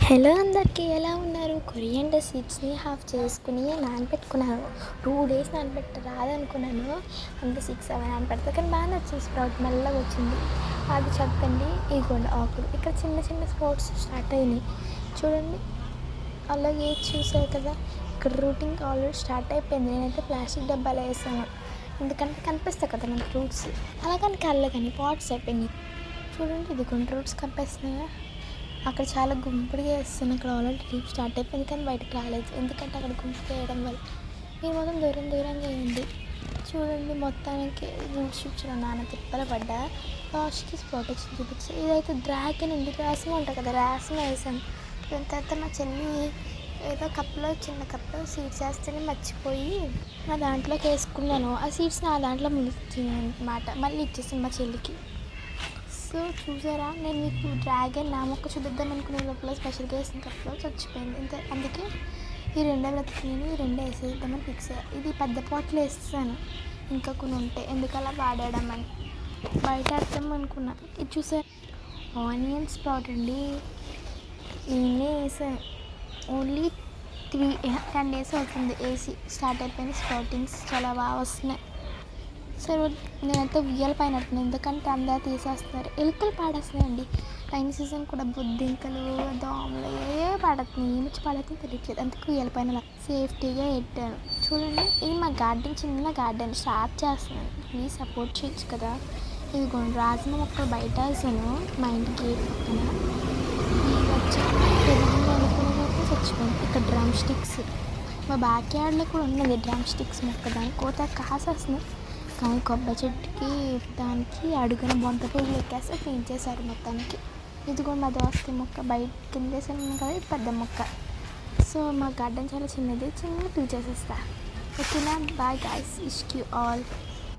Hello అందరికీ, ఎలా ఉన్నారు? కొరియండర్ సీడ్స్ని హాఫ్ చేసుకుని నానబెట్టుకున్నాను. 2 days నానబెట్ట రాదనుకున్నాను. అంత 6-7 నానబెడితే కానీ బాగా వచ్చింది. స్ప్రౌట్ మెల్లగా వచ్చింది. అది చెప్పండి. ఇదిగోండి ఆకులు ఇక్కడ చిన్న చిన్న స్ప్రౌట్స్ స్టార్ట్ అయినాయి చూడండి. అలాగే చూసారు కదా, ఇక్కడ రూటింగ్ ఆల్రెడీ స్టార్ట్ అయిపోయింది. నేనైతే ప్లాస్టిక్ డబ్బాలో వేసాను, ఎందుకంటే కనిపిస్తాయి కదా మన రూట్స్. అలాగని కళ్ళ కానీ పాట్స్ అయిపోయినాయి చూడండి. ఇదిగోండి రూట్స్ కనిపిస్తున్నాయా? అక్కడ చాలా గుంపుడుగా వేస్తున్నాను. అక్కడ ఆల్రెడీ లీప్ స్టార్ట్ అయిపోయింది కానీ బయటకు రాలేదు, ఎందుకంటే అక్కడ గుంపు వేయడం వల్ల. మీరు మొత్తం దూరంగా వేయండి చూడండి. మొత్తానికి రూట్ షిప్స్లో నాన్న తిప్పల పడ్డా లాస్ట్కి స్పాట్ వచ్చింది చూపించి. ఇదైతే డ్రాగన్ అండి, రాసం ఉంటుంది కదా, రాసం వేసాను. దాని తర్వాత మా చెల్లి ఏదో చిన్న కప్లో సీడ్స్ వేస్తేనే మర్చిపోయి నా దాంట్లోకి వేసుకున్నాను. ఆ సీడ్స్ నా దాంట్లో ములిచింది అనమాట. మళ్ళీ ఇచ్చేసాను మా చెల్లికి. సో చూసారా, నేను మీకు డ్రాగన్ నా మొక్క చూపిద్దాం అనుకునే లోపల స్పెషల్గా వేసిన కప్లో చచ్చిపోయింది. అందుకే ఈ రెండే బ్రతికినాను, ఈ రెండే వేసేద్దామని ఫిక్స్ అయ్యా. ఇది పెద్ద పాట్లు వేస్తాను, ఇంకా కొన్ని ఉంటాయి, ఎందుకలా వాడేయడమని బయట వేద్దాం అనుకున్నా. ఇది చూసా, ఆనియన్ స్ప్రౌట్ అండి. నేనే వేసాను. ఓన్లీ 10 days అవుతుంది వేసి. స్టార్ట్ అయిపోయింది స్ప్రౌటింగ్స్, చాలా బాగా వస్తున్నాయి. సరే నేనైతే ఉయ్యాల పైన పెడుతున్నాను, ఎందుకంటే అందరూ తీసేస్తున్నారు. ఎలుకలు పాడేస్తున్నాయండి. రైనీ సీజన్ కూడా బొద్దింకలు, దోమలు పాడుతున్నాయి. ఏమిచ్చి పాడుతుంది తెలియట్లేదు, అందుకే ఉయ్యాల పైన సేఫ్టీగా పెట్టాను. చూడండి, ఇది మా గార్డెన్, చిన్న గార్డెన్ స్టార్ట్ చేస్తున్నాను. ప్లీజ్ సపోర్ట్ చేయొచ్చు కదా. ఇదిగోండి రాజమ మొక్కలు బయట వేసాను మా ఇంటి గేట్ పక్కన. ఇది వచ్చి పెరిగింది అనుకునేటప్పుడు చచ్చిపోయింది. ఇక్కడ డ్రమ్ స్టిక్స్ మా బ్యాక్ యార్డ్లో కూడా ఉన్నది డ్రమ్ స్టిక్స్ మొక్క, దానికి కోత కాసేస్తుంది. కానీ కొబ్బరి చెట్టుకి దానికి అడుగున బొంత పురుగులు ఎక్కేస్తే తీయించేశారు మొత్తానికి. ఇది కూడా మా దోసకాయ మొక్క బయట కిందేసాను కదా, ఇది పెద్ద మొక్క. సో మా గార్డెన్ చాలా చిన్నది, చిన్న తీసేసేస్తా. ఓకేనా, bye guys, wish you all.